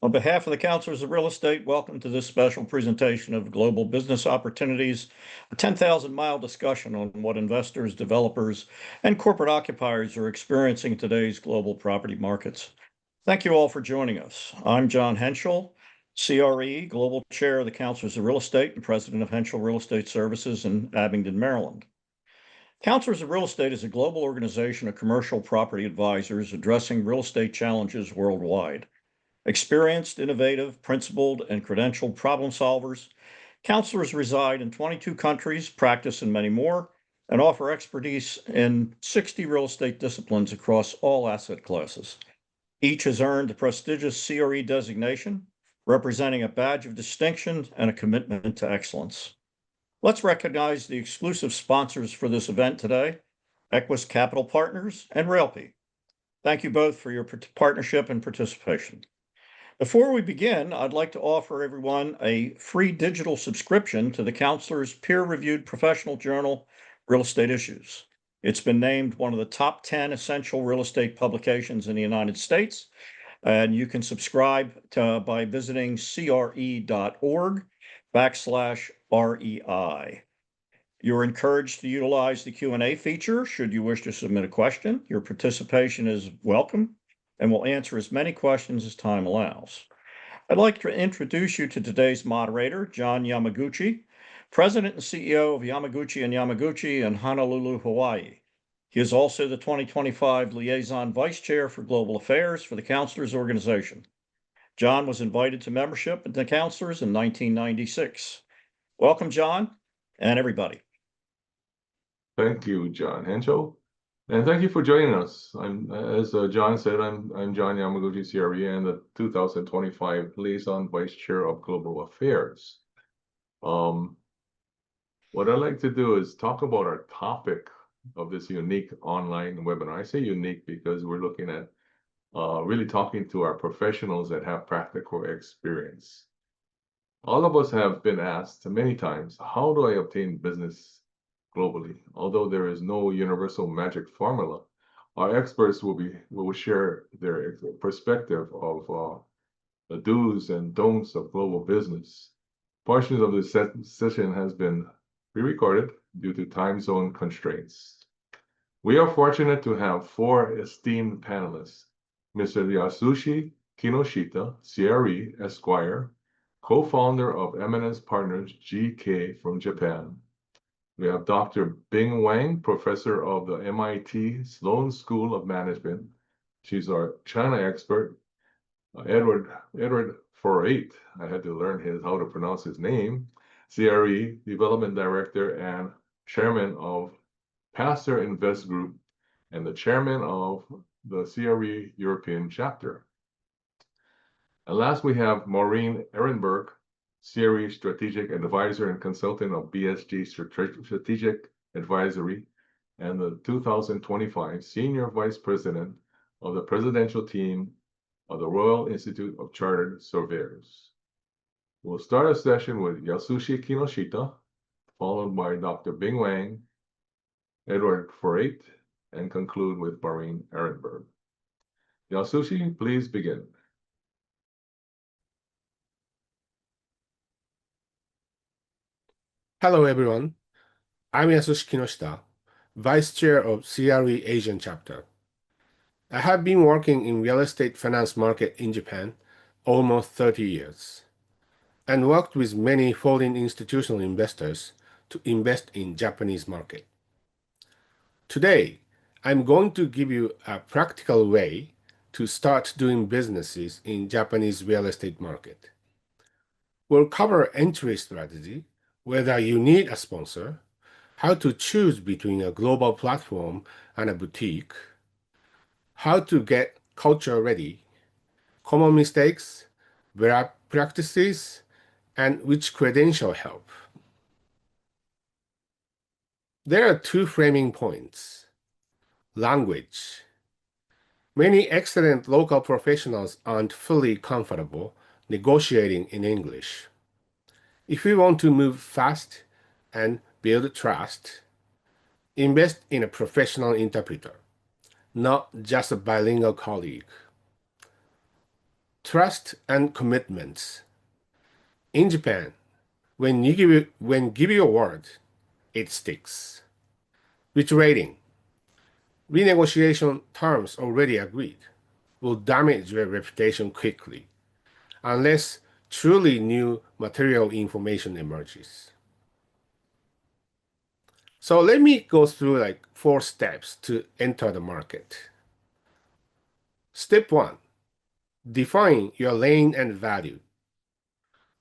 On behalf of the Counselors of Real Estate, welcome to this special presentation of Global Business Opportunities, a 10,000-mile discussion on what investors, developers, and corporate occupiers are experiencing in today's global property markets. Thank you all for joining us. I'm John Henschel, CRE, Global Chair of the Counselors of Real Estate and President of Henschel Real Estate Services in Abingdon, Maryland. Counselors of Real Estate is a global organization of commercial property advisors addressing real estate challenges worldwide. Experienced, innovative, principled, and credentialed problem solvers, counselors reside in 22 countries, practice in many more, and offer expertise in 60 real estate disciplines across all asset classes. Each has earned the prestigious CRE designation, representing a badge of distinction and a commitment to excellence. Let's recognize the exclusive sponsors for this event today, Equus Capital Partners and Railpe. Thank you both for your partnership and participation. Before we begin, I'd like to offer everyone a free digital subscription to the Counselor's peer-reviewed professional journal, Real Estate Issues. It's been named one of the top 10 essential real estate publications in the United States, and you can subscribe by visiting cre.org/REI. You're encouraged to utilize the Q&A feature should you wish to submit a question. Your participation is welcome, and we'll answer as many questions as time allows. I'd like to introduce you to today's moderator, John Yamaguchi, President and CEO of Yamaguchi & Yamaguchi in Honolulu, Hawaii. He is also the 2025 Liaison Vice Chair for Global Affairs for the Counselors Organization. John was invited to membership in the Counselors in 1996. Welcome, John, and everybody. Thank you, John Henschel. And thank you for joining us. As John said, I'm John Yamaguchi, CRE, and the 2025 Liaison Vice Chair of Global Affairs. What I'd like to do is talk about our topic of this unique online webinar. I say unique because we're looking at really talking to our professionals that have practical experience. All of us have been asked many times, how do I obtain business globally? Although there is no universal magic formula, our experts will share their perspective of the do's and don'ts of global business. Portions of this session has been pre-recorded due to time zone constraints. We are fortunate to have four esteemed panelists: Mr. Yasushi Kinoshita, CRE, Esquire, co-founder of Eminence Partners GK from Japan. We have Dr. Bing Wang, professor of the MIT Sloan School of Management. She's our China expert. Edward Forate, I had to learn how to pronounce his name, CRE Development Director and Chairman of Pastor Invest Group and the Chairman of the CRE European Chapter. And last, we have Maureen Ehrenberg, CRE Strategic Advisor and Consultant of BSG Strategic Advisory and the 2025 Senior Vice President of the Presidential Team of the Royal Institute of Chartered Surveyors. We'll start a session with Yasushi Kinoshita, followed by Dr. Bing Wang, Edward Forate, and conclude with Maureen Ehrenberg. Yasushi, please begin. Hello, everyone. I'm Yasushi Kinoshita, Vice Chair of CRE Asian Chapter. I have been working in real estate finance market in Japan almost 30 years and worked with many foreign institutional investors to invest in Japanese market. Today, I'm going to give you a practical way to start doing businesses in Japanese real estate market. We'll cover entry strategy, whether you need a sponsor, how to choose between a global platform and a boutique, how to get culture ready, common mistakes, best practices, and which credential help. There are two framing points. Language. Many excellent local professionals aren't fully comfortable negotiating in English. If you want to move fast and build trust, invest in a professional interpreter, not just a bilingual colleague. trust and commitments. In Japan, when give you a word, it sticks. Reiterating, renegotiation terms already agreed will damage your reputation quickly unless truly new material information emerges. So let me go through like 4 steps to enter the market. Step 1, define your lane and value.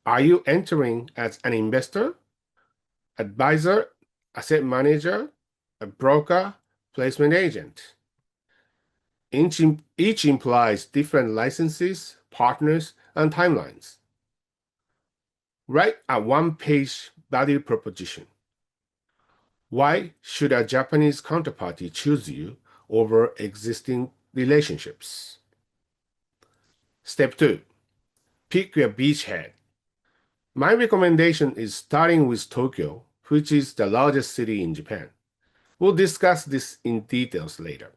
Are you entering as an investor, advisor, asset manager, a broker, placement agent? Each implies different licenses, partners, and timelines. Write a one-page value proposition. Why should a Japanese counterparty choose you over existing relationships? Step 2, pick your beachhead. My recommendation is starting with Tokyo, which is the largest city in Japan. We'll discuss this in details later.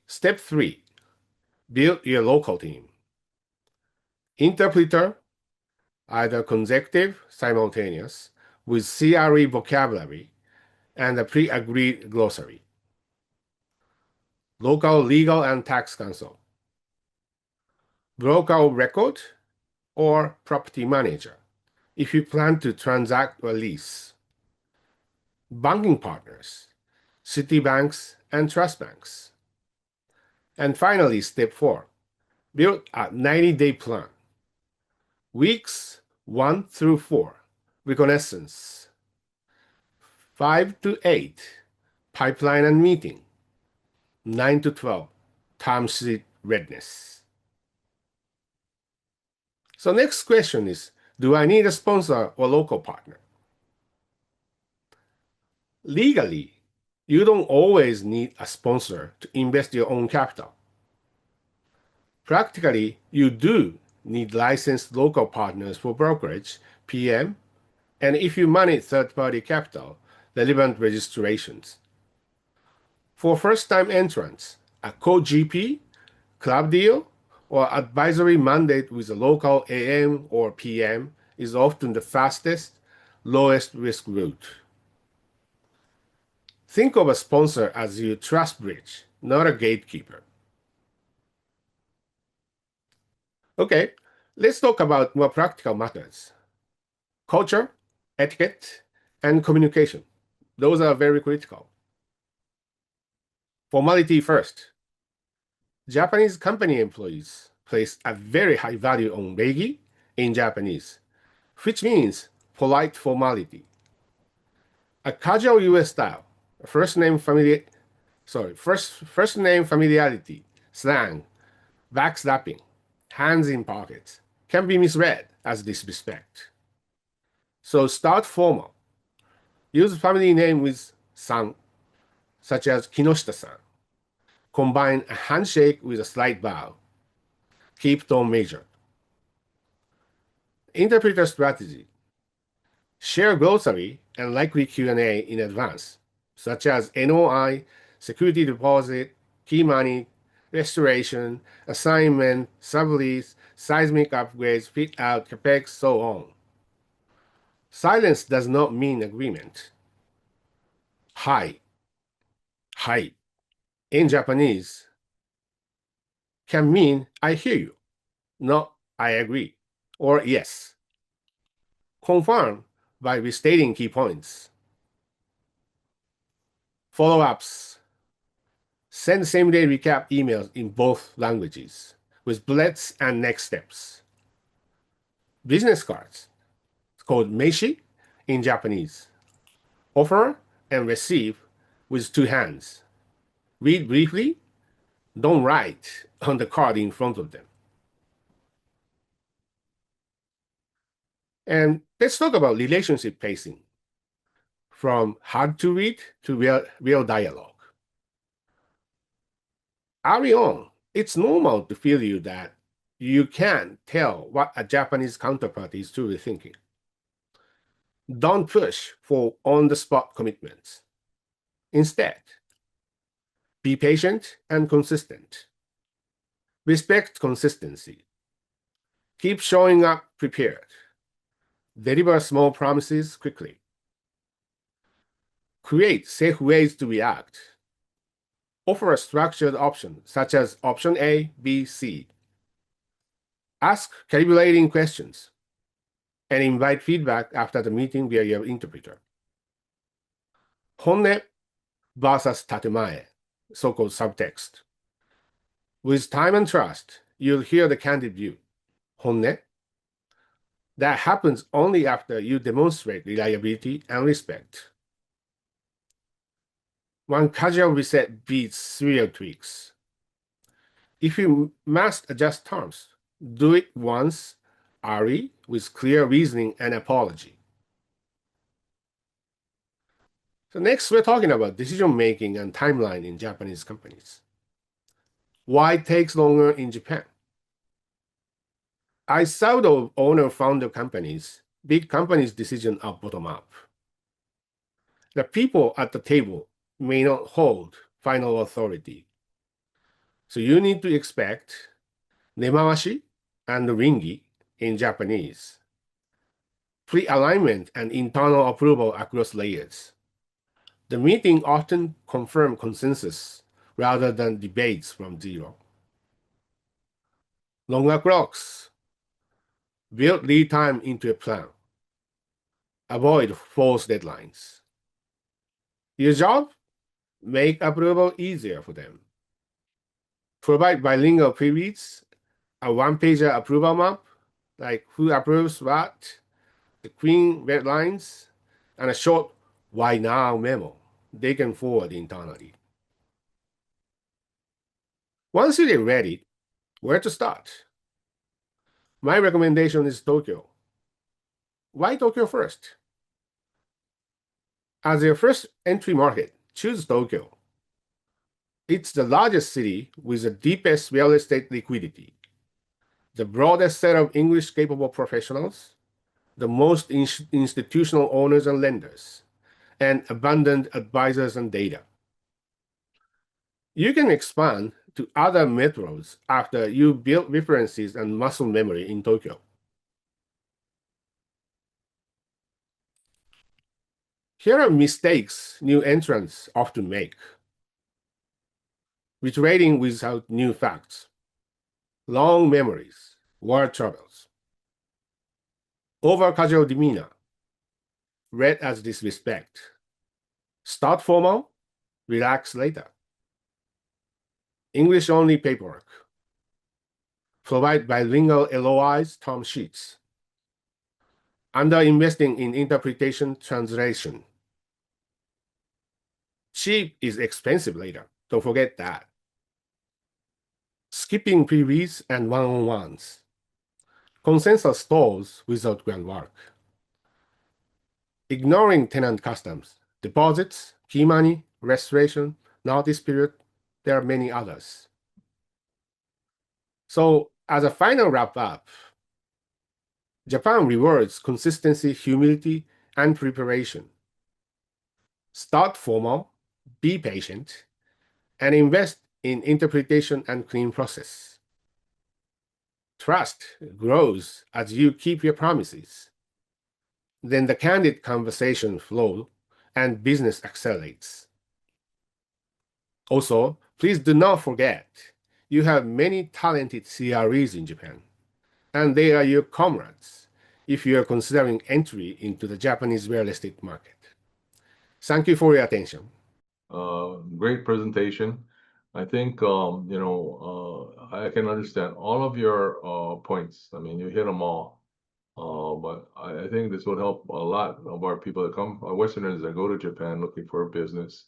Step 3, build your local team. Interpreter, either consecutive, simultaneous, with CRE vocabulary and a pre-agreed glossary. Local legal and tax counsel. Broker of record or property manager, if you plan to transact or lease. Banking partners, city banks and trust banks. And finally, step 4, build a 90-day plan. Weeks 1 through 4, reconnaissance. 5 to 8, pipeline and meeting. 9 to 12, term sheet readiness. So next question is, do I need a sponsor or local partner? Legally, you don't always need a sponsor to invest your own capital. Practically, you do need licensed local partners for brokerage, PM, and if you manage third-party capital, relevant registrations. For first-time entrants, a co-GP, club deal, or advisory mandate with a local AM or PM is often the fastest, lowest risk route. Think of a sponsor as your trust bridge, not a gatekeeper. Okay, let's talk about more practical matters. Culture, etiquette, and communication. Those are very critical. Formality first. Japanese company employees place a very high value on reigi in Japanese, which means polite formality. A casual US style, first name familiarity, slang, backslapping, hands in pockets, can be misread as disrespect. So start formal. Use family name with san, such as Kinoshita-san. Combine a handshake with a slight bow. Keep tone measured. Interpreter strategy. Share glossary and likely Q&A in advance, such as NOI, security deposit, key money, restoration, assignment, sublease, seismic upgrades, fit out, capex, so on. Silence does not mean agreement. Hai in Japanese can mean I hear you, not I agree, or yes. Confirm by restating key points. Follow-ups. Send same-day recap emails in both languages with bullets and next steps. Business cards, it's called meishi in Japanese. Offer and receive with 2 hands. Read briefly, don't write on the card in front of them. And let's talk about relationship pacing, from hard to read to real dialogue. Early on, it's normal to feel that you can't tell what a Japanese counterpart is truly thinking. Don't push for on-the-spot commitments. Instead, be patient and consistent. Respect consistency. Keep showing up prepared. Deliver small promises quickly. Create safe ways to react. Offer a structured option, such as option A, B, C. Ask calibrating questions and invite feedback after the meeting via your interpreter. 本音 versus 建前, so-called subtext. With time and trust, you'll hear the candid view. 本音 that happens only after you demonstrate reliability and respect. One casual reset beats serial tweaks. If you must adjust terms, do it once, early, with clear reasoning and apology. So next, we're talking about decision-making and timeline in Japanese companies. Why it takes longer in Japan? Outside of owner-founder companies, big companies' decisions are bottom-up. The people at the table may not hold final authority. So you need to expect nemawashi and ringi in Japanese, pre-alignment and internal approval across layers. The meeting often confirm consensus rather than debates from zero. Longer clocks. Build lead time into a plan. Avoid false deadlines. Your job? Make approval easier for them. Provide bilingual pre-reads, a one-pager approval map, like who approves what, the clean red lines, and a short why now memo they can forward internally. Once you're ready, where to start? My recommendation is Tokyo. Why Tokyo first? As your first entry market, choose Tokyo. It's the largest city with the deepest real estate liquidity, the broadest set of English-capable professionals, the most institutional owners and lenders, and abundant advisors and data. You can expand to other metros after you build references and muscle memory in Tokyo. Here are mistakes new entrants often make. Reiterating without new facts. Long memories, word troubles. Over casual demeanor, read as disrespect. Start formal, relax later. English only paperwork. Provide bilingual LOIs, term sheets. Under investing in interpretation translation. Cheap is expensive later. Don't forget that. Skipping pre-reads and one-on-ones. Consensus stalls without groundwork. Ignoring tenant customs, deposits, key money, restoration, notice period. There are many others. So as a final wrap-up, Japan rewards consistency, humility, and preparation. Start formal, be patient, and invest in interpretation and clean process. Trust grows as you keep your promises. Then the candid conversation flows and business accelerates. Also, please do not forget, you have many talented CREs in Japan, and they are your comrades if you are considering entry into the Japanese real estate market. Thank you for your attention. Great presentation. I think I can understand all of your points. I mean, you hit them all. But I think this would help a lot of our people that come, our Westerners that go to Japan looking for a business.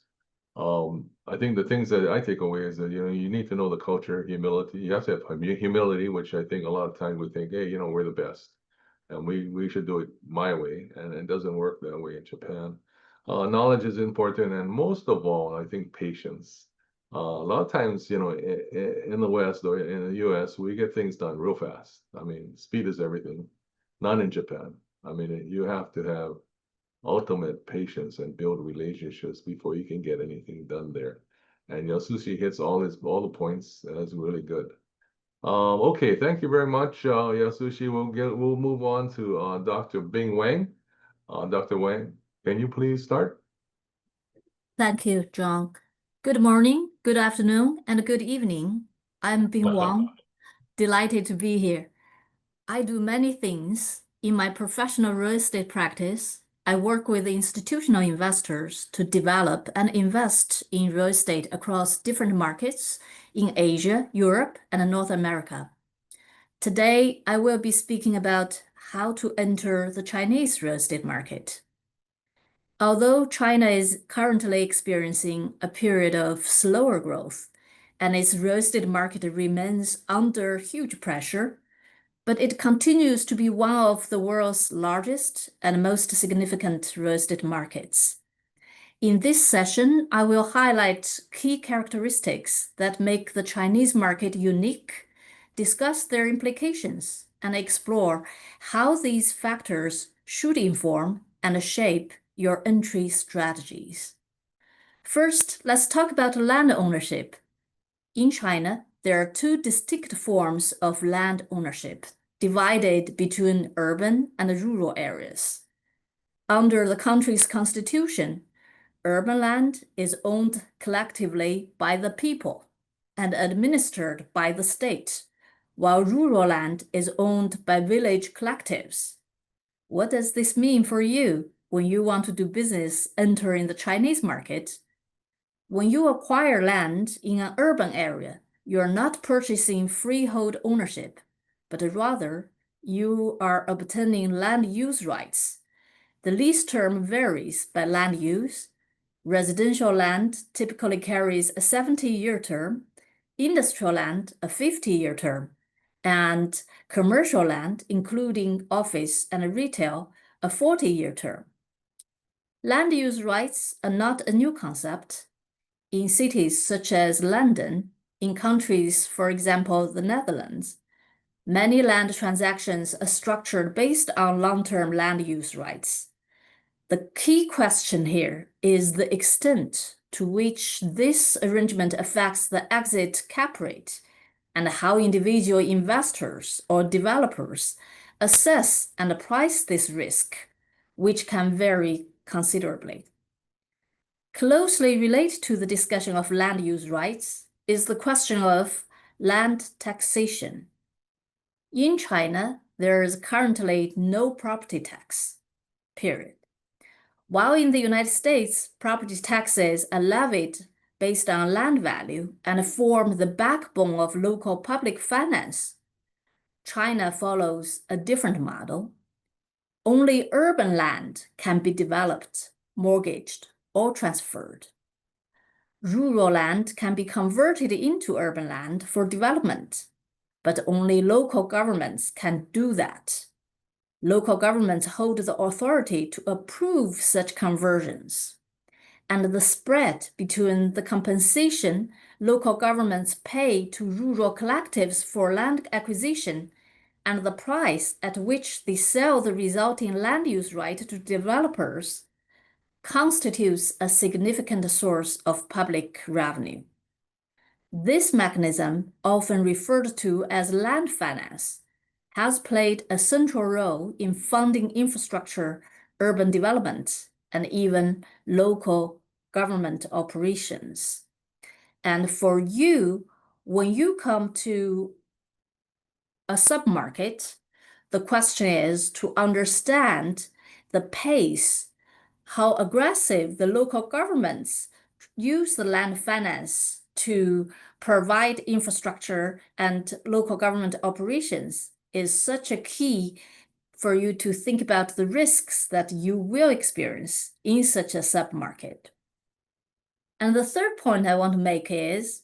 I think the things that I take away is that you need to know the culture, humility. You have to have humility, which I think a lot of times we think, hey, we're the best, and we should do it my way, and it doesn't work that way in Japan. Knowledge is important, and most of all, I think patience. A lot of times, in the West or in the US, we get things done real fast. I mean, speed is everything. Not in Japan. I mean, you have to have ultimate patience and build relationships before you can get anything done there. And Yasushi hits all the points. That's really good. Okay, thank you very much, Yasushi. We'll move on to Dr. Bing Wang. Dr. Wang, can you please start? Thank you, John. Good morning, good afternoon, and good evening. I'm Bing Wang, delighted to be here. I do many things. In my professional real estate practice, I work with institutional investors to develop and invest in real estate across different markets in Asia, Europe, and North America. Today, I will be speaking about how to enter the Chinese real estate market. Although China is currently experiencing a period of slower growth and its real estate market remains under huge pressure, but it continues to be one of the world's largest and most significant real estate markets. In this session, I will highlight key characteristics that make the Chinese market unique, discuss their implications, and explore how these factors should inform and shape your entry strategies. First, let's talk about land ownership. In China, there are two distinct forms of land ownership, divided between urban and rural areas. Under the country's constitution, urban land is owned collectively by the people and administered by the state, while rural land is owned by village collectives. What does this mean for you when you want to do business entering the Chinese market? When you acquire land in an urban area, you are not purchasing freehold ownership, but rather you are obtaining land use rights. The lease term varies by land use. Residential land typically carries a 70-year term, industrial land a 50-year term, and commercial land, including office and retail, a 40-year term. Land use rights are not a new concept. In cities such as London, in countries, for example, the Netherlands, many land transactions are structured based on long-term land use rights. The key question here is the extent to which this arrangement affects the exit cap rate and how individual investors or developers assess and price this risk, which can vary considerably. Closely related to the discussion of land use rights is the question of land taxation. In China, there is currently no property tax, period. While in the United States, property taxes are levied based on land value and form the backbone of local public finance, China follows a different model. Only urban land can be developed, mortgaged, or transferred. Rural land can be converted into urban land for development, but only local governments can do that. Local governments hold the authority to approve such conversions, and the spread between the compensation local governments pay to rural collectives for land acquisition and the price at which they sell the resulting land use right to developers constitutes a significant source of public revenue. This mechanism, often referred to as land finance, has played a central role in funding infrastructure, urban development, and even local government operations. And for you, when you come to a submarket, the question is to understand the pace, how aggressive the local governments use the land finance to provide infrastructure and local government operations is such a key for you to think about the risks that you will experience in such a submarket. And the third point I want to make is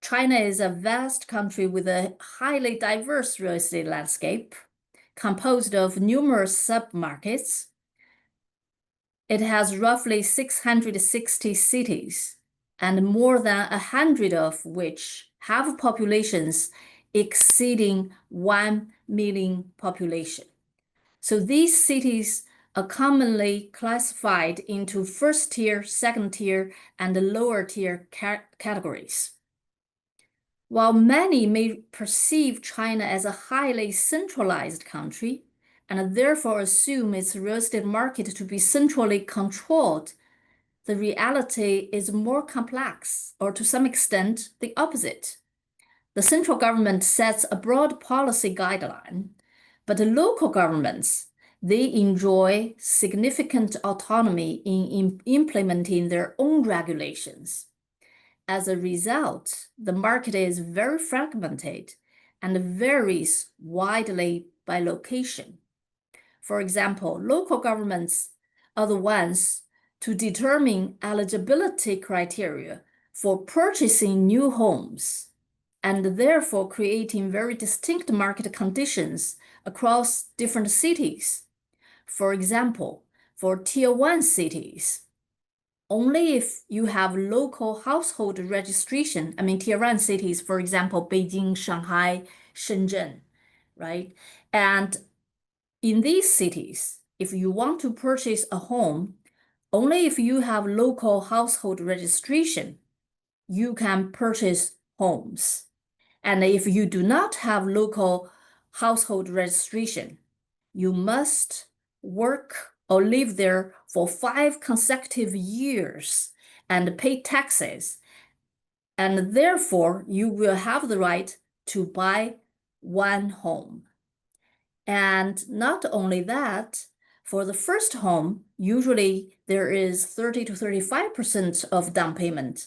China is a vast country with a highly diverse real estate landscape composed of numerous submarkets. It has roughly 660 cities, and more than 100 of which have populations exceeding 1 million population. So these cities are commonly classified into first tier, second tier, and lower tier categories. While many may perceive China as a highly centralized country and therefore assume its real estate market to be centrally controlled, the reality is more complex, or to some extent, the opposite. The central government sets a broad policy guideline, but the local governments, they enjoy significant autonomy in implementing their own regulations. As a result, the market is very fragmented and varies widely by location. For example, local governments are the ones to determine eligibility criteria for purchasing new homes, and therefore creating very distinct market conditions across different cities. For example, for Tier 1 cities, only if you have local household registration, Tier 1 cities, for example, Beijing, Shanghai, Shenzhen, right? And in these cities, if you want to purchase a home, only if you have local household registration, you can purchase homes. And if you do not have local household registration, you must work or live there for 5 consecutive years and pay taxes. And therefore, you will have the right to buy one home. And not only that, for the first home, usually there is 30 to 35% of down payment.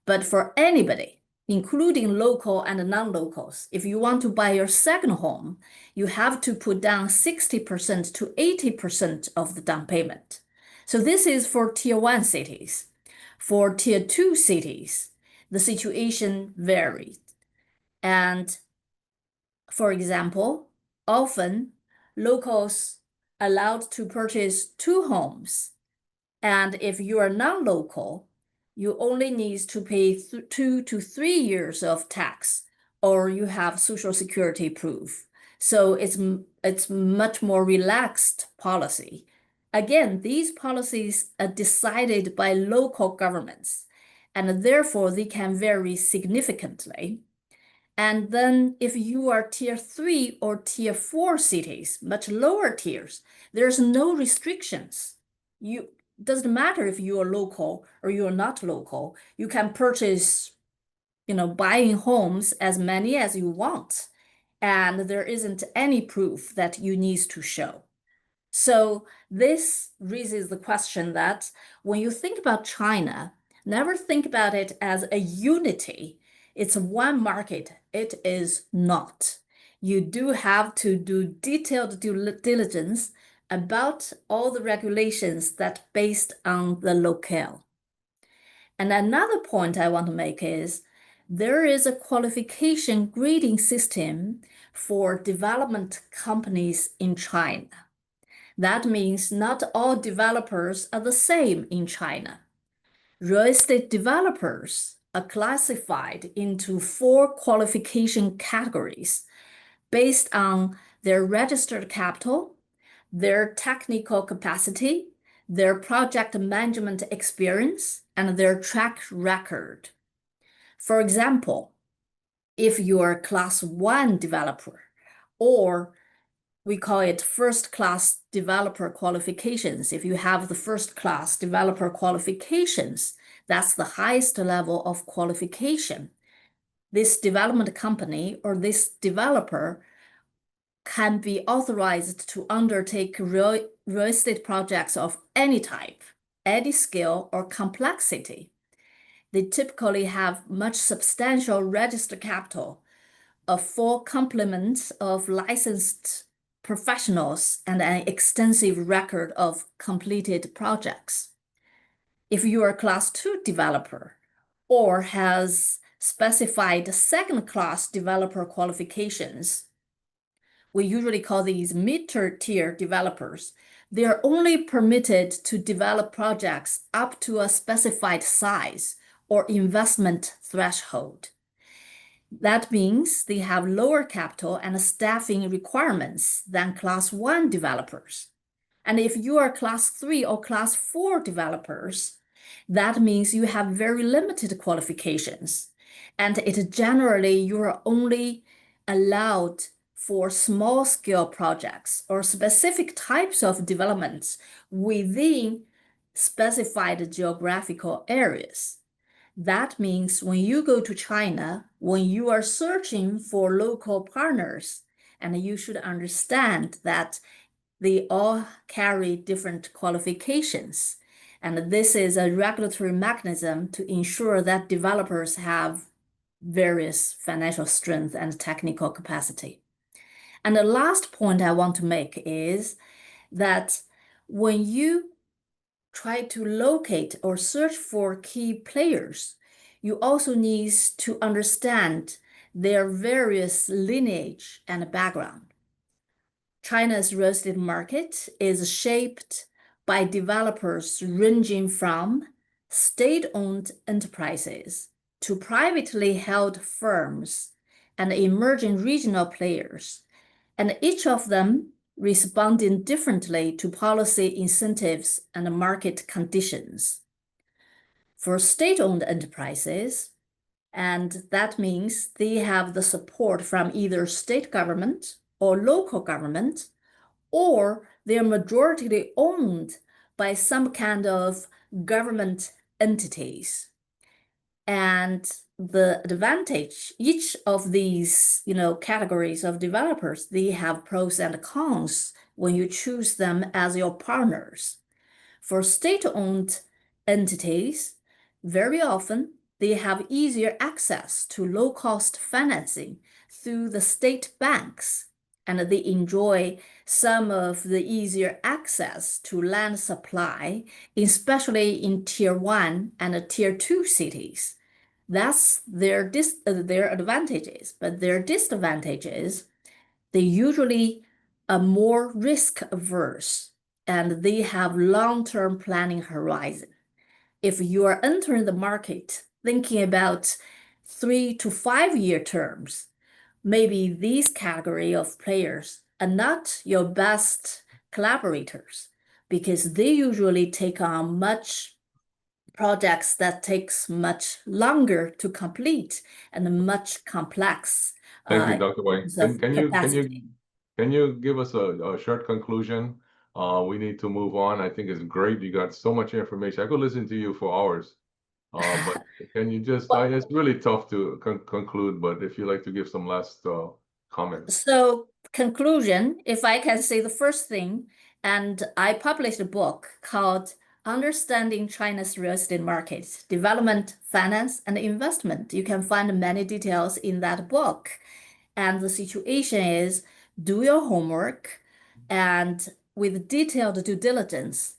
But for anybody, including local and non-locals, if you want to buy your second home, you have to put down 60% to 80% of the down payment. So this is for Tier 1 cities. For Tier 2 cities, the situation varies. And for example, often locals allowed to purchase 2 homes. And if you are non-local, you only need to pay 2 to 3 years of tax, or you have Social Security proof. So it's much more relaxed policy. Again, these policies are decided by local governments, and therefore they can vary significantly. And then if you are Tier 3 or Tier 4 cities, much lower tiers, there's no restrictions. Doesn't matter if you are local or you are not local. You can purchase, buying homes as many as you want. And there isn't any proof that you need to show. So this raises the question that when you think about China, never think about it as a unity. It's one market. It is not. You do have to do detailed due diligence about all the regulations that based on the locale. And another point I want to make is there is a qualification grading system for development companies in China. That means not all developers are the same in China. Real estate developers are classified into 4 qualification categories based on their registered capital, their technical capacity, their project management experience, and their track record. For example, if you are a Class 1 developer, or we call it first-class developer qualifications. If you have the first-class developer qualifications, that's the highest level of qualification. This development company or this developer can be authorized to undertake real estate projects of any type, any scale or complexity. They typically have much substantial registered capital, a full complement of licensed professionals, and an extensive record of completed projects. If you are a Class 2 developer or has specified second-class developer qualifications, we usually call these mid-tier developers. They are only permitted to develop projects up to a specified size or investment threshold. That means they have lower capital and staffing requirements than Class 1 developers. And if you are Class 3 or Class 4 developers, that means you have very limited qualifications. And it generally, you are only allowed for small scale projects or specific types of developments within specified geographical areas. That means when you go to China, when you are searching for local partners, and you should understand that they all carry different qualifications. And this is a regulatory mechanism to ensure that developers have various financial strength and technical capacity. And the last point I want to make is that when you try to locate or search for key players, you also need to understand their various lineage and background. China's real estate market is shaped by developers ranging from state-owned enterprises to privately held firms and emerging regional players, and each of them responding differently to policy incentives and market conditions. For state-owned enterprises, and that means they have the support from either state government or local government, or they're majority owned by some kind of government entities. And the advantage, each of these, categories of developers, they have pros and cons when you choose them as your partners. For state-owned entities, very often they have easier access to low-cost financing through the state banks, and they enjoy some of the easier access to land supply, especially in Tier 1 and Tier 2 cities. That's their advantages, but their disadvantage is they usually are more risk averse and they have long-term planning horizon. If you are entering the market thinking about 3 to 5 year terms, maybe these category of players are not your best collaborators because they usually take on much projects that takes much longer to complete and much complex. Thank you, Dr. Wang. Capacity. Can you give us a short conclusion? We need to move on. I think it's great. You got so much information. I could listen to you for hours. But can you just, it's really tough to conclude, but if you'd like to give some last comments. So conclusion, if I can say the first thing, and I published a book called Understanding China's Real Estate Market, Development, Finance, and Investment. You can find many details in that book. And the situation is do your homework and with detailed due diligence,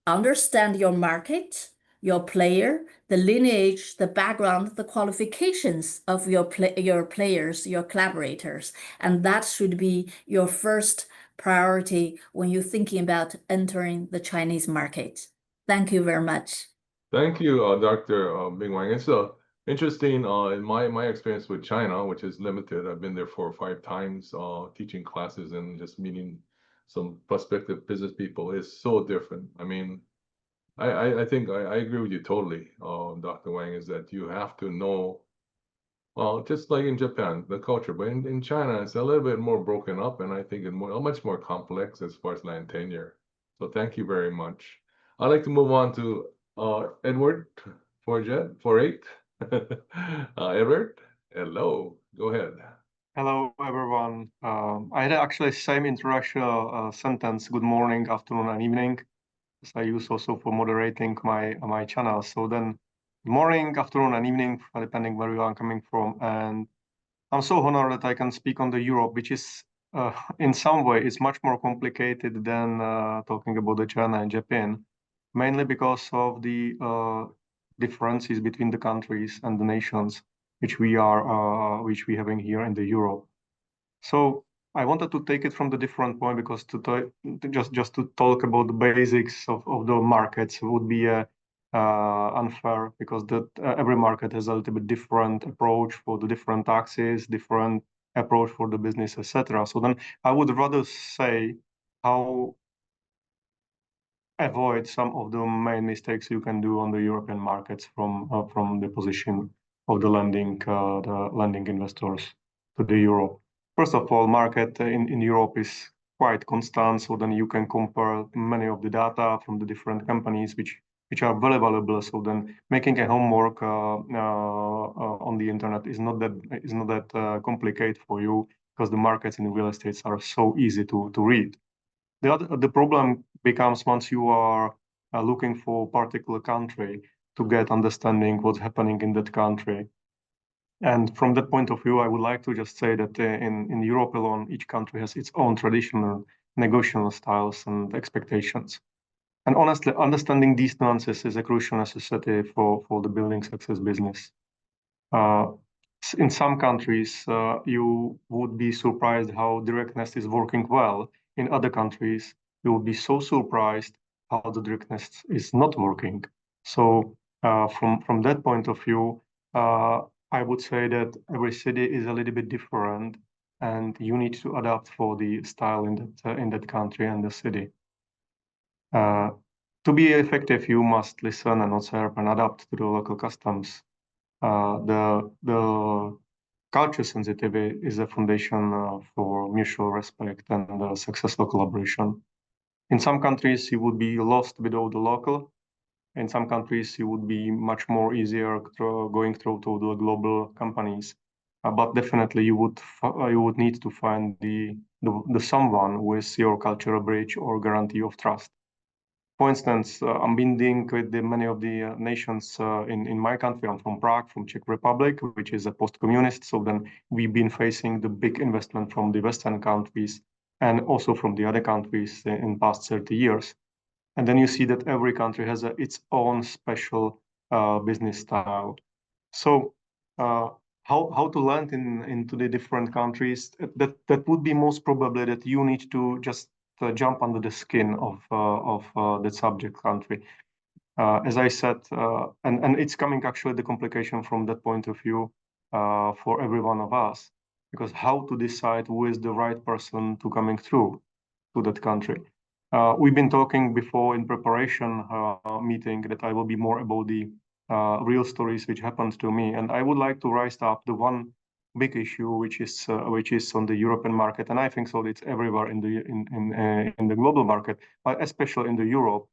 understand your market, your player, the lineage, the background, the qualifications of your players, your collaborators. And that should be your first priority when you're thinking about entering the Chinese market. Thank you very much. Thank you, Dr. Bing Wang. It's interesting in my experience with China, which is limited. I've been there 4 or 5 times teaching classes and just meeting some prospective business people. Is so different. I mean, I think I agree with you totally, Dr. Wang, is that you have to know, well, just like in Japan, the culture, but in China, it's a little bit more broken up, and I think it's much more complex as far as land tenure. So thank you very much. I'd like to move on to Edward for 8. Edward, hello, go ahead. Hello, everyone. I had actually same introduction sentence, good morning, afternoon, and evening, as I use also for moderating my channel. So then morning, afternoon, and evening, depending where you are coming from. And I'm so honored that I can speak on the Europe, which is in some way is much more complicated than talking about the China and Japan, mainly because of the differences between the countries and the nations which we having here in the Europe. So I wanted to take it from the different point because just to talk about the basics of the markets would be unfair because every market has a little bit different approach for the different taxes, different approach for the business, etc. So then I would rather say how avoid some of the main mistakes you can do on the European markets from the position of the lending investors to the euro. First of all, market in Europe is quite constant, so then you can compare many of the data from the different companies which are very valuable. So then making a homework on the internet is not that complicated for you, because the markets in real estate are so easy to read. The problem becomes once you are looking for a particular country to get understanding what's happening in that country. And from that point of view, I would like to just say that in Europe alone, each country has its own traditional negotiation styles and expectations. And honestly, understanding these nuances is a crucial necessity for the building success business. In some countries, you would be surprised how directness is working well. In other countries, you will be so surprised how the directness is not working. So from that point of view, I would say that every city is a little bit different, and you need to adapt for the style in that country and the city. To be effective, you must listen and observe and adapt to the local customs. The culture sensitivity is a foundation for mutual respect and successful collaboration. In some countries, you would be lost without the local. In some countries, you would be much more easier going through to the global companies. But definitely, you would need to find the someone with your cultural bridge or guarantee of trust. For instance, I'm been with many of the nations in my country. I'm from Prague, from Czech Republic, which is a post-communist. So then we've been facing the big investment from the Western countries and also from the other countries in past 30 years. And then you see that every country has its own special business style. So how to land into the different countries? That would be most probably that you need to just jump under the skin of the subject country. As I said, and it's coming actually the complication from that point of view for every one of us, because how to decide who is the right person to coming through to that country. We've been talking before in preparation meeting that I will be more about the real stories which happened to me, and I would like to rise up the one big issue which is on the European market, and I think so it's everywhere in the global market, but especially in the Europe.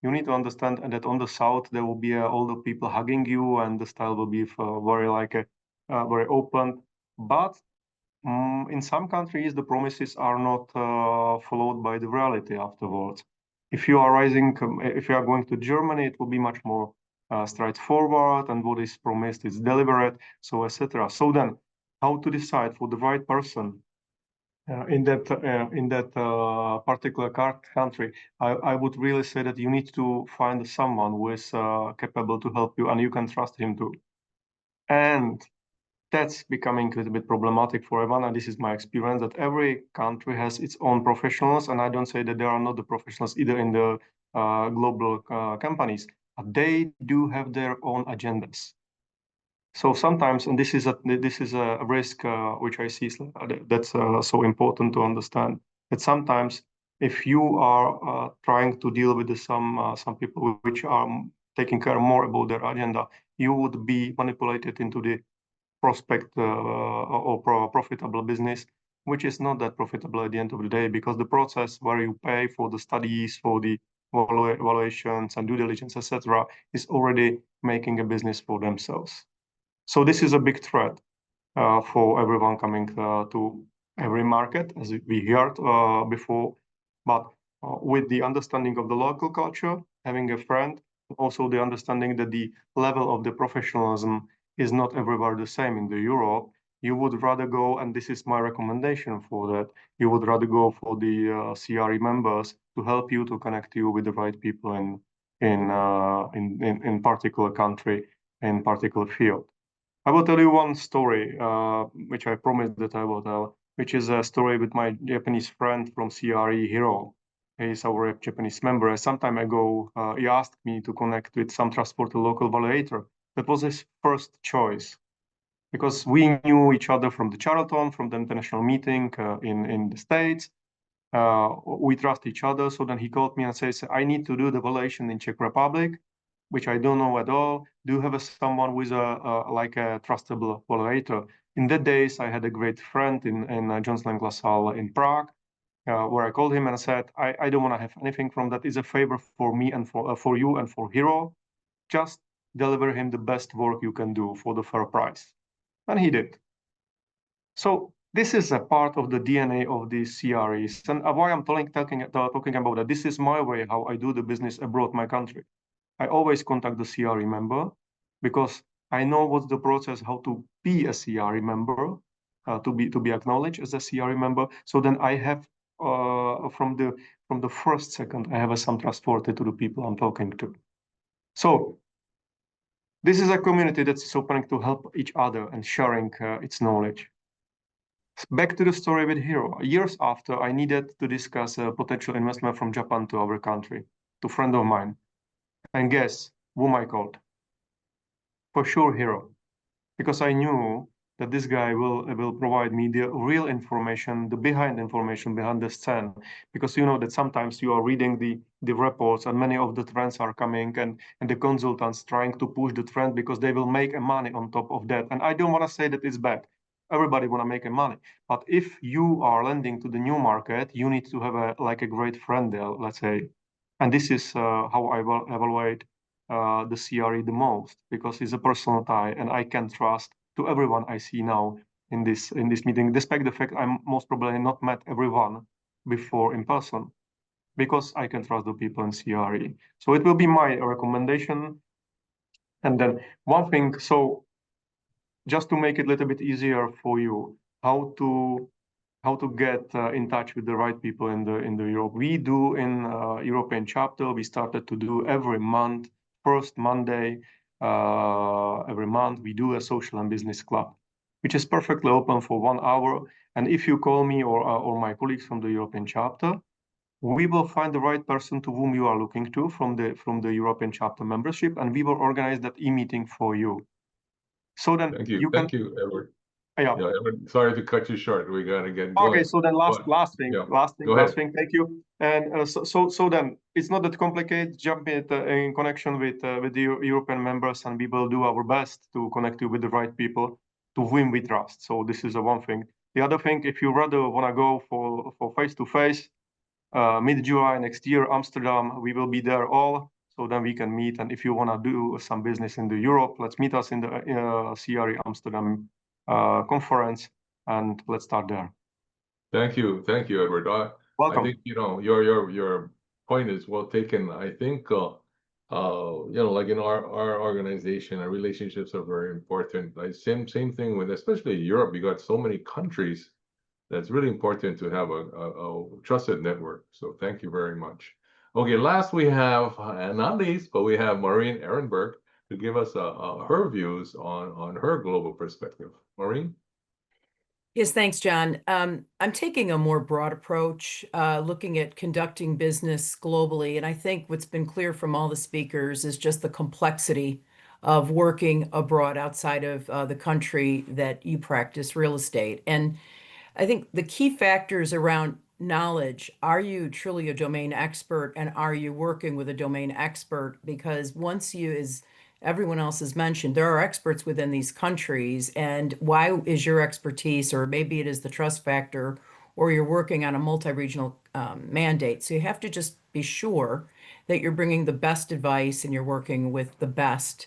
You need to understand that on the south there will be all the people hugging you, and the style will be very open, but in some countries, the promises are not followed by the reality afterwards. If you are going to Germany, it will be much more straightforward, and what is promised is delivered, so etc. So then, how to decide for the right person in that particular country? I would really say that you need to find someone who is capable to help you, and you can trust him too. And that's becoming a little bit problematic for everyone, and this is my experience, that every country has its own professionals, and I don't say that there are not the professionals either in the global companies, but they do have their own agendas. So sometimes, and this is a risk which I see that's so important to understand, that sometimes if you are trying to deal with some people which are taking care more about their agenda, you would be manipulated into the prospect or profitable business, which is not that profitable at the end of the day, because the process where you pay for the studies, for the evaluations and due diligence, etc., is already making a business for themselves. So this is a big threat for everyone coming to every market, as we heard before, but with the understanding of the local culture, having a friend, also the understanding that the level of the professionalism is not everywhere the same in the Europe, you would rather go, and this is my recommendation for that, you would rather go for the CRE members to help you to connect you with the right people in particular country, in particular field. I will tell you one story, which I promised that I will tell, which is a story with my Japanese friend from CRE Hero. He's our Japanese member. Some time ago, he asked me to connect with some transporter local valuator. That was his first choice, because we knew each other from the Charlton, from the international meeting in the States. We trust each other. So then he called me and says, I need to do the valuation in Czech Republic. which I don't know at all, do you have someone with like a trustable moderator? In the days, I had a great friend in Johnson & LaSalle in Prague, where I called him and said, I don't want to have anything from that. It's a favor for me and for you and for Hero. Just deliver him the best work you can do for the fair price. And he did. So this is a part of the DNA of these CREs. And why I'm talking about that, this is my way how I do the business abroad my country. I always contact the CRE member because I know what's the process, how to be a CRE member, to be acknowledged as a CRE member. So then I have from the first second, I have some trustworthy to the people I'm talking to. So this is a community that's opening to help each other and sharing its knowledge. Back to the story with Hero. Years after, I needed to discuss a potential investment from Japan to our country, to a friend of mine. And guess whom I called? For sure, Hero. Because I knew that this guy will provide me the real information, the behind information behind the scene. Because you know that sometimes you are reading the reports and many of the trends are coming and the consultants trying to push the trend because they will make money on top of that. And I don't want to say that it's bad. Everybody want to make money. But if you are lending to the new market, you need to have a great friend there, let's say. And this is how I will evaluate the CRE the most, because it's a personal tie and I can trust to everyone I see now in this meeting, despite the fact I'm most probably not met everyone before in person, because I can trust the people in CRE. So it will be my recommendation. And then one thing, so just to make it a little bit easier for you, how to get in touch with the right people in the Europe. We do in European chapter, we started to do every month, first Monday every month, we do a social and business club, which is perfectly open for 1 hour. And if you call me or my colleagues from the European chapter, we will find the right person to whom you are looking to from the European chapter membership, and we will organize that e-meeting for you. So then Thank you, thank you, Edward. Yeah. Yeah, Edward, sorry to cut you short. We gotta get going. Okay, so then last thing. Thank you. And so then it's not that complicated. Jump in connection with the European members, and we will do our best to connect you with the right people to whom we trust. So this is the one thing. The other thing, if you rather want to go for face-to-face, mid-July next year, Amsterdam, we will be there all. So then we can meet. And if you want to do some business in the Europe, let's meet us in the CRE Amsterdam conference, and let's start there. Thank you, Edward. Welcome. I think your point is well taken. I think like in our organization, our relationships are very important. Like same thing with especially Europe. You got so many countries that's really important to have a trusted network. So thank you very much. Okay, last we have, and not least, but we have Maureen Ehrenberg to give us her views on her global perspective. Maureen? Yes, thanks, John. I'm taking a more broad approach, looking at conducting business globally. And I think what's been clear from all the speakers is just the complexity of working abroad outside of the country that you practice real estate. And I think the key factors around knowledge, are you truly a domain expert, and are you working with a domain expert? Because once you, as everyone else has mentioned, there are experts within these countries, and why is your expertise, or maybe it is the trust factor, or you're working on a multi-regional mandate. So you have to just be sure that you're bringing the best advice and you're working with the best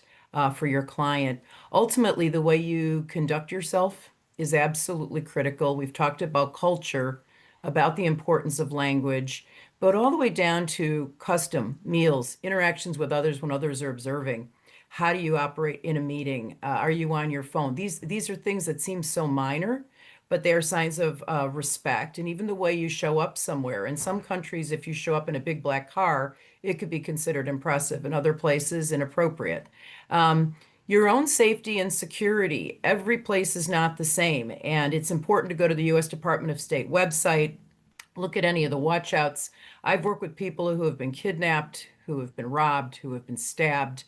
for your client. Ultimately, the way you conduct yourself is absolutely critical. We've talked about culture, about the importance of language, but all the way down to custom, meals, interactions with others when others are observing. How do you operate in a meeting? Are you on your phone? These are things that seem so minor, but they are signs of respect. And even the way you show up somewhere. In some countries, if you show up in a big black car, it could be considered impressive. In other places, inappropriate. Your own safety and security. Every place is not the same. And it's important to go to the U.S. Department of State website, look at any of the watchouts. I've worked with people who have been kidnapped, who have been robbed, who have been stabbed,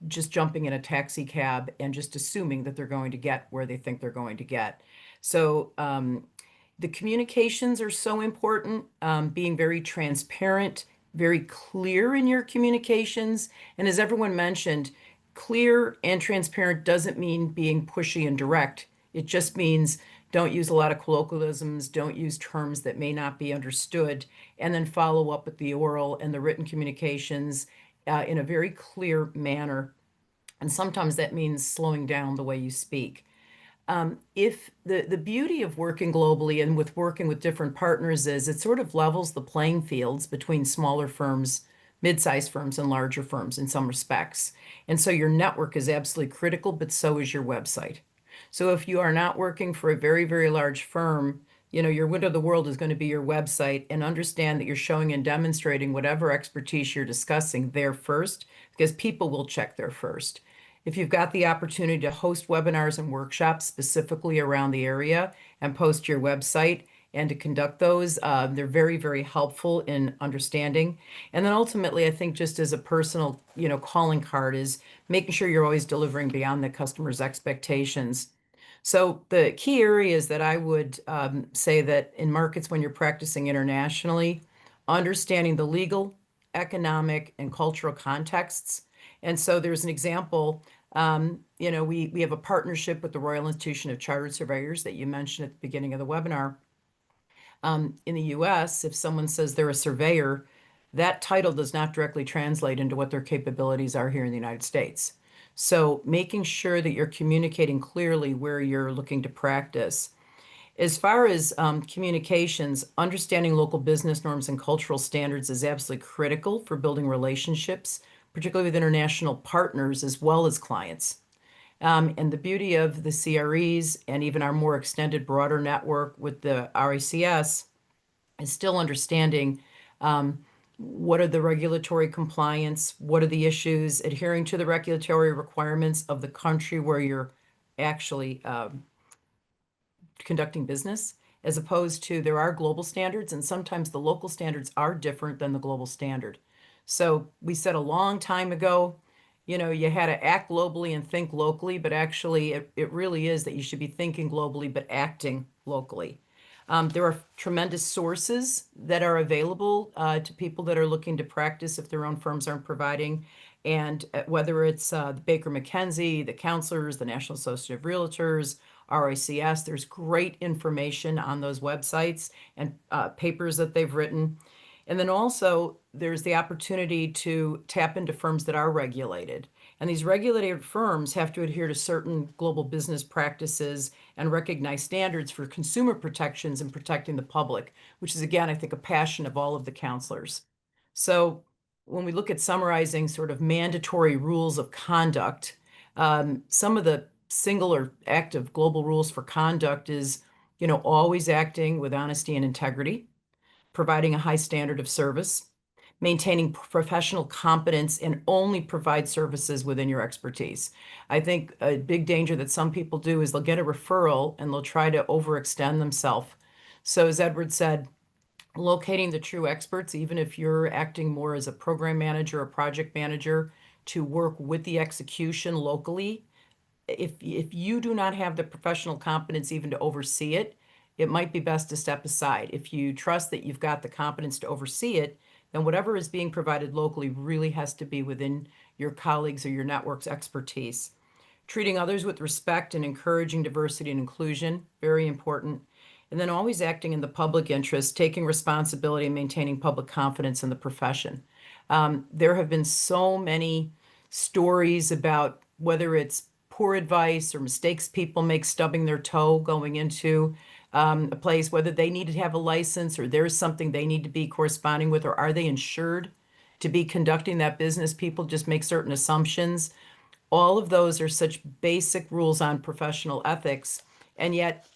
just jumping in a taxi cab and just assuming that they're going to get where they think they're going to get. So the communications are so important, being very transparent, very clear in your communications. And as everyone mentioned, clear and transparent doesn't mean being pushy and direct. It just means don't use a lot of colloquialisms, don't use terms that may not be understood, and then follow up with the oral and the written communications in a very clear manner. And sometimes that means slowing down the way you speak. If the beauty of working globally and with working with different partners is it sort of levels the playing fields between smaller firms, mid-sized firms, and larger firms in some respects. And so your network is absolutely critical, but so is your website. So if you are not working for a very, very large firm, your window of the world is going to be your website, and understand that you're showing and demonstrating whatever expertise you're discussing there first, because people will check there first. If you've got the opportunity to host webinars and workshops specifically around the area and post to your website and to conduct those, they're very, very helpful in understanding. And then ultimately, I think just as a personal, calling card is making sure you're always delivering beyond the customer's expectations. So the key areas that I would say that in markets when you're practicing internationally, understanding the legal, economic, and cultural contexts. And so there's an example, we have a partnership with the Royal Institution of Chartered Surveyors that you mentioned at the beginning of the webinar. In the US, if someone says they're a surveyor, that title does not directly translate into what their capabilities are here in the United States. So making sure that you're communicating clearly where you're looking to practice. As far as communications, understanding local business norms and cultural standards is absolutely critical for building relationships, particularly with international partners as well as clients. And the beauty of the CREs and even our more extended, broader network with the RICS is still understanding what are the regulatory compliance, what are the issues, adhering to the regulatory requirements of the country where you're actually conducting business, as opposed to there are global standards, and sometimes the local standards are different than the global standard. So we said a long time ago, you had to act globally and think locally, but actually it really is that you should be thinking globally but acting locally. There are tremendous sources that are available to people that are looking to practice if their own firms aren't providing. And whether it's the Baker McKenzie, the counselors, the National Association of Realtors, RICS, there's great information on those websites and papers that they've written. And then also there's the opportunity to tap into firms that are regulated. And these regulated firms have to adhere to certain global business practices and recognize standards for consumer protections and protecting the public, which is, again, I think, a passion of all of the counselors. So when we look at summarizing sort of mandatory rules of conduct, some of the single or active global rules for conduct is, always acting with honesty and integrity, providing a high standard of service, maintaining professional competence, and only provide services within your expertise. I think a big danger that some people do is they'll get a referral and they'll try to overextend themselves. So as Edward said, locating the true experts, even if you're acting more as a program manager or project manager, to work with the execution locally. If you do not have the professional competence even to oversee it, it might be best to step aside. If you trust that you've got the competence to oversee it, then whatever is being provided locally really has to be within your colleagues or your network's expertise. Treating others with respect and encouraging diversity and inclusion, very important. And then always acting in the public interest, taking responsibility and maintaining public confidence in the profession. There have been so many stories about whether it's poor advice or mistakes people make stubbing their toe going into a place, whether they need to have a license or there's something they need to be corresponding with, or are they insured to be conducting that business? People just make certain assumptions. All of those are such basic rules on professional ethics. And yet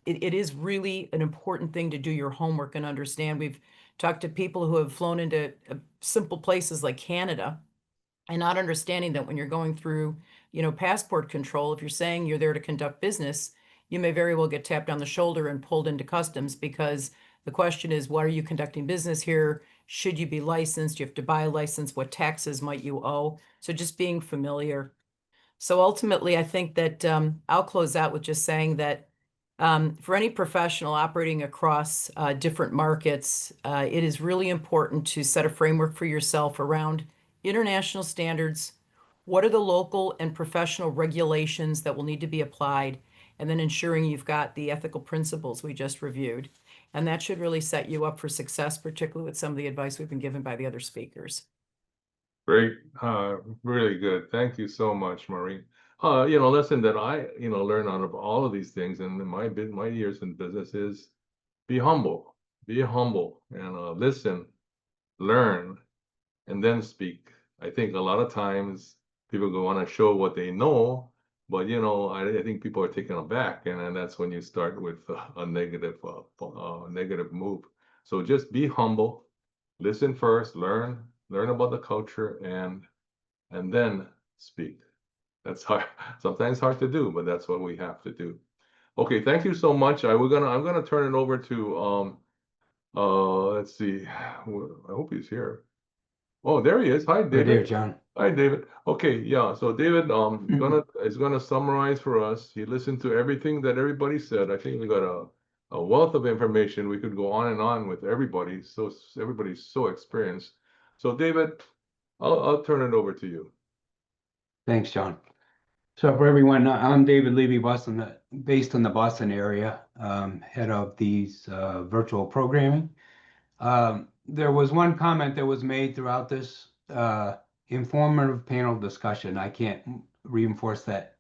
it is really an important thing to do your homework and understand. We've talked to people who have flown into simple places like Canada and not understanding that when you're going through, passport control, if you're saying you're there to conduct business, you may very well get tapped on the shoulder and pulled into customs, because the question is, what are you conducting business here? Should you be licensed? You have to buy a license. What taxes might you owe? So just being familiar. So ultimately, I think that I'll close out with just saying that For any professional operating across different markets, it is really important to set a framework for yourself around international standards. What are the local and professional regulations that will need to be applied? And then ensuring you've got the ethical principles we just reviewed. And that should really set you up for success, particularly with some of the advice we've been given by the other speakers. Great, really good. Thank you so much, Maureen. Lesson that I, learned out of all of these things and my years in business is be humble, and listen, learn, and then speak. I think a lot of times people want to show what they know, but I think people are taken aback, and that's when you start with a negative move. So just be humble, listen first, learn about the culture, and then speak. That's hard, sometimes hard to do, but that's what we have to do. Okay, thank you so much. I'm gonna turn it over to let's see. I hope he's here. Oh, there he is. Hi, Right David. here, John. Hi, David. Okay, yeah. So David is gonna summarize for us. He listened to everything that everybody said. I think we got a wealth of information. We could go on and on with everybody. So everybody's so experienced. So David, I'll turn it over to you. Thanks, John. So for everyone, I'm David Levy, based in the Boston area, head of these virtual programming. There was one comment that was made throughout this informative panel discussion. I can't reinforce that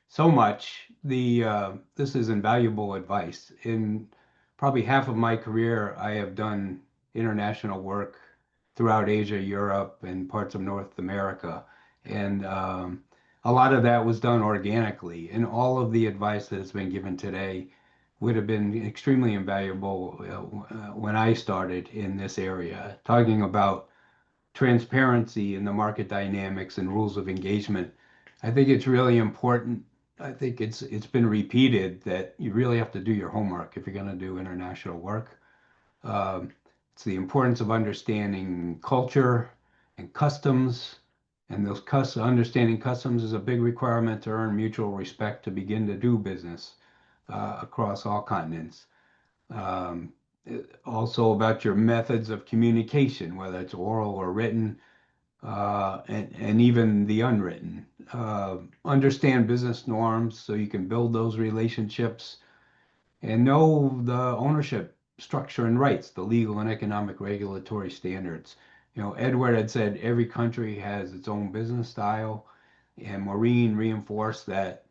so much. This is invaluable advice. In probably half of my career, I have done international work throughout Asia, Europe, and parts of North America. And a lot of that was done organically. And all of the advice that has been given today would have been extremely invaluable when I started in this area, talking about transparency in the market dynamics and rules of engagement. I think it's really important. I think it's been repeated that you really have to do your homework if you're going to do international work. It's the importance of understanding culture and customs, and understanding customs is a big requirement to earn mutual respect to begin to do business across all continents. Also about your methods of communication, whether it's oral or written, and even the unwritten. Understand business norms so you can build those relationships and know the ownership structure and rights, the legal and economic regulatory standards. Edward had said every country has its own business style, and Maureen reinforced that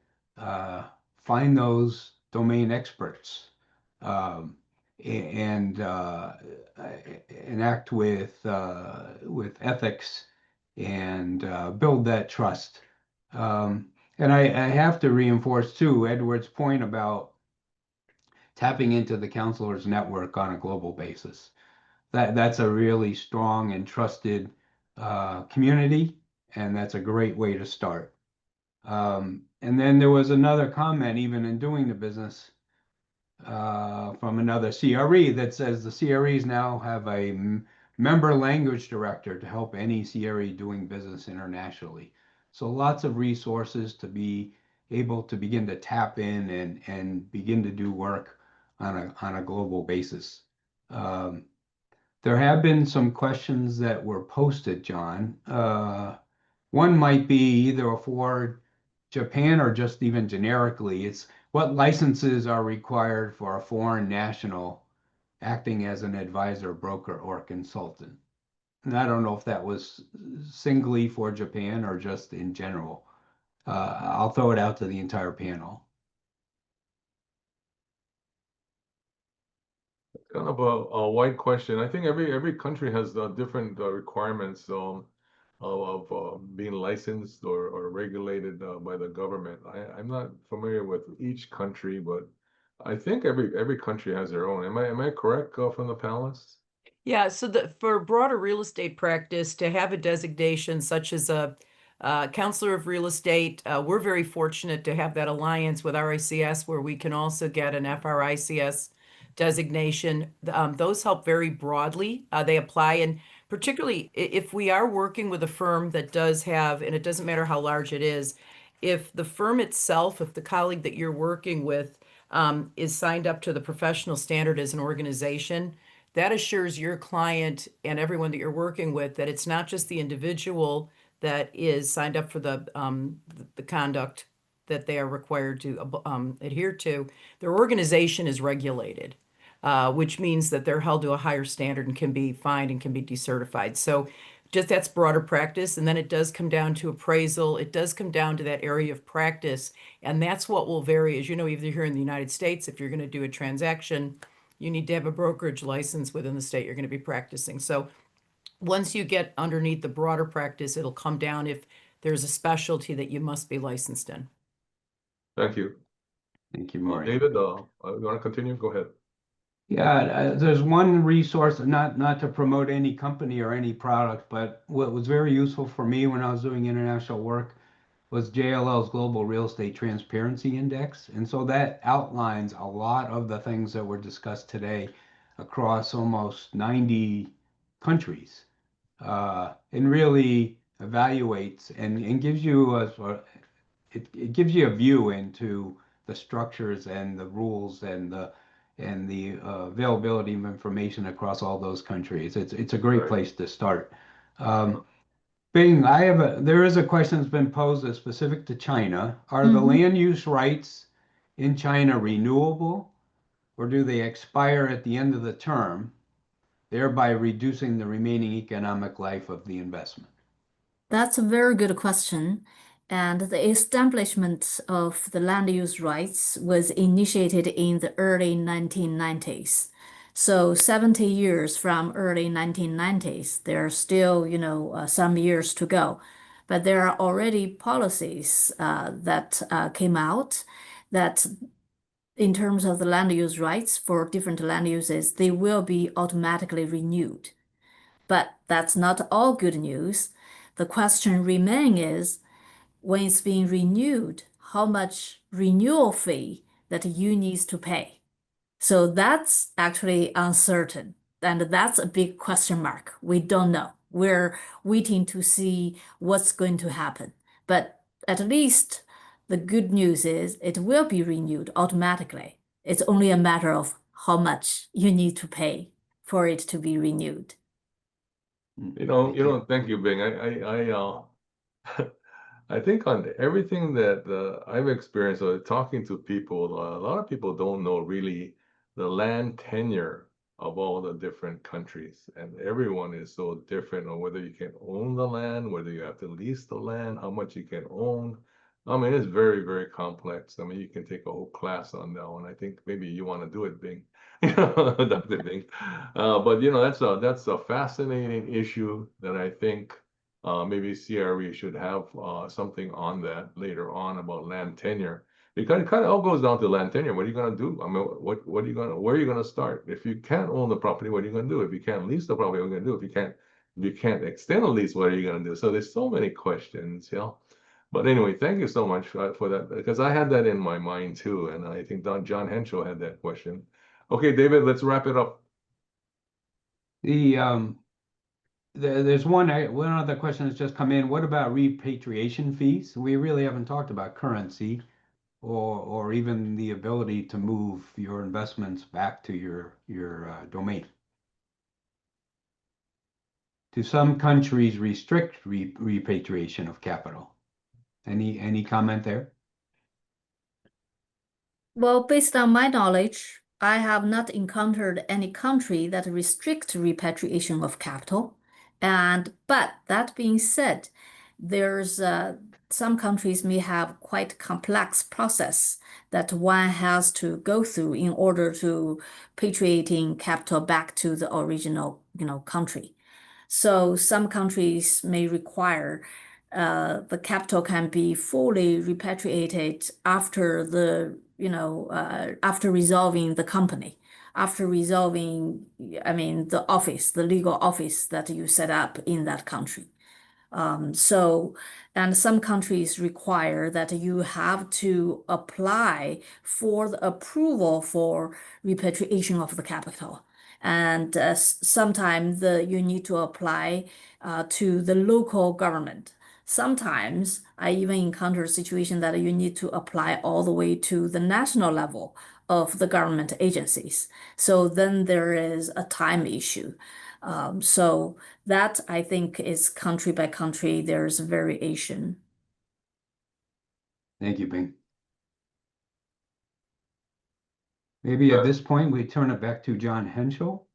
find those domain experts and act with ethics and build that trust. And I have to reinforce too Edward's point about tapping into the counselors network on a global basis. That's a really strong and trusted community, and that's a great way to start. And then there was another comment, even in doing the business, from another CRE that says the CREs now have a member language director to help any CRE doing business internationally. So lots of resources to be able to begin to tap in and begin to do work on a global basis. There have been some questions that were posted, John. One might be either for Japan or just even generically. It's what licenses are required for a foreign national acting as an advisor, broker, or consultant? And I don't know if that was singly for Japan or just in general. I'll throw it out to the entire panel. Kind of a wide question. I think every country has different requirements of being licensed or regulated by the government. I'm not familiar with each country, but I think every country has their own. Am I correct from the panelists? Yeah, so for broader real estate practice, to have a designation such as a counselor of real estate, we're very fortunate to have that alliance with RICS, where we can also get an FRICS designation. Those help very broadly. They apply, and particularly if we are working with a firm that does have, and it doesn't matter how large it is, if the firm itself, if the colleague that you're working with is signed up to the professional standard as an organization, that assures your client and everyone that you're working with that it's not just the individual that is signed up for the conduct that they are required to adhere to. Their organization is regulated, which means that they're held to a higher standard and can be fined and can be decertified. So just that's broader practice. And then it does come down to appraisal. It does come down to that area of practice. And that's what will vary. As you know, either here in the United States, if you're going to do a transaction, you need to have a brokerage license within the state you're going to be practicing. So once you get underneath the broader practice, it'll come down if there's a specialty that you must be licensed in. Thank you. Thank you, Maureen. David, you want to continue? Go ahead. Yeah, there's one resource, not to promote any company or any product, but what was very useful for me when I was doing international work was JLL's Global Real Estate Transparency Index. And so that outlines a lot of the things that were discussed today across almost 90 countries, and really evaluates and gives you it gives you a view into the structures and the rules and the availability of information across all those countries. It's a great Right. place to start. Bing, there is a question that's been posed that's specific to China. Are the land use rights in China renewable, or do they expire at the end of the term, thereby reducing the remaining economic life of the investment? That's a very good question. And the establishment of the land use rights was initiated in the early 1990s. So 70 years from early 1990s, there are still, some years to go. But there are already policies that came out that in terms of the land use rights for different land uses, they will be automatically renewed. But that's not all good news. The question remains is, when it's being renewed, how much renewal fee that you need to pay? So that's actually uncertain. And that's a big question mark. We don't know. We're waiting to see what's going to happen. But at least the good news is it will be renewed automatically. It's only a matter of how much you need to pay for it to be renewed. Thank you, Bing. I think on everything that I've experienced talking to people, a lot of people don't know really the land tenure of all the different countries, and everyone is so different on whether you can own the land, whether you have to lease the land, how much you can own. I mean, it's very, very complex. I mean, you can take a whole class on that one. I think maybe you want to do it, Bing, Dr. Bing. But that's a fascinating issue that I think maybe CRE should have something on that later on about land tenure, because it kind of all goes down to land tenure. What are you going to do? I mean, what are you where are you going to start? If you can't own the property, what are you going to do? If you can't lease the property, what are you going to do? If you can't extend a lease, what are you going to do? So there's so many questions, But anyway, thank you so much for that, because I had that in my mind too, and I think John Henshaw had that question. Okay, David, let's wrap it up. There's one other question that's just come in. What about repatriation fees? We really haven't talked about currency or even the ability to move your investments back to your domain. Do some countries restrict repatriation of capital? Any comment there? Well, based on my knowledge, I have not encountered any country that restricts repatriation of capital. But that being said, there's some countries may have quite complex process that one has to go through in order to repatriating capital back to the original, country. So some countries may require the capital can be fully repatriated after after resolving the company, after resolving, the legal office that you set up in that country. And some countries require that you have to apply for the approval for repatriation of the capital. And sometimes you need to apply to the local government. Sometimes I even encounter a situation that you need to apply all the way to the national level of the government agencies. So then there is a time issue. So that I think is country by country, there's variation. Thank you, Bing. Maybe at this point, we turn it back to John Henschel.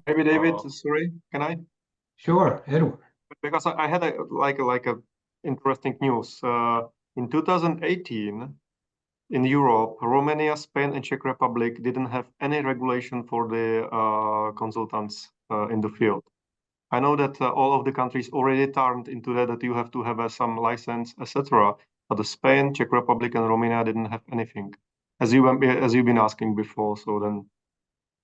Maybe David, sorry, can I? Sure, Edward. Because I had a interesting news. In 2018, in Europe, Romania, Spain, and Czech Republic didn't have any regulation for the consultants in the field. I know that all of the countries already turned into that you have to have some license, etc. But the Spain, Czech Republic, and Romania didn't have anything, as you've been asking before. So then,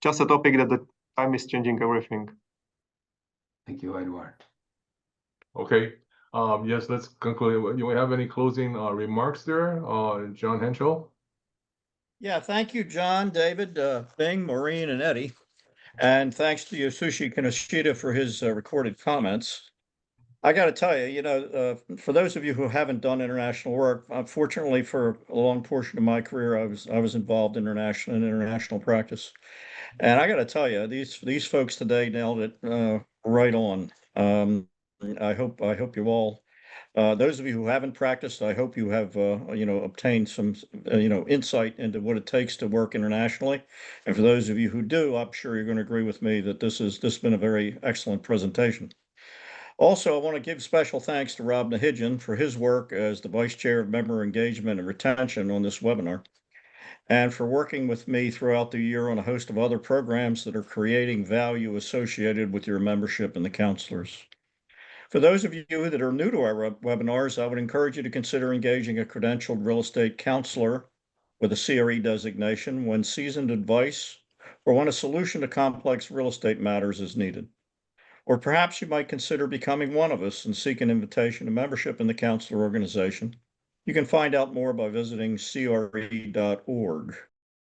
just a topic that the time is changing everything. Thank you, Edward. Okay, yes, let's conclude. Do we have any closing remarks there, John Henschel? Yeah, thank you, John, David, Bing, Maureen, and Eddie. And thanks to Yasushi Kinoshita for his recorded comments. I got to tell you, for those of you who haven't done international work, fortunately for a long portion of my career, I was involved in international practice. And I got to tell you, these folks today nailed it right on. I hope you all, those of you who haven't practiced, I hope you have obtained some insight into what it takes to work internationally. And for those of you who do, I'm sure you're going to agree with me that this has been a very excellent presentation. Also, I want to give special thanks to Rob Nahijian for his work as the Vice Chair of Member Engagement and Retention on this webinar, and for working with me throughout the year on a host of other programs that are creating value associated with your membership and the counselors. For those of you that are new to our webinars, I would encourage you to consider engaging a credentialed real estate counselor with a CRE designation when seasoned advice or when a solution to complex real estate matters is needed. Or perhaps you might consider becoming one of us and seek an invitation to membership in the counselor organization. You can find out more by visiting CRE.org.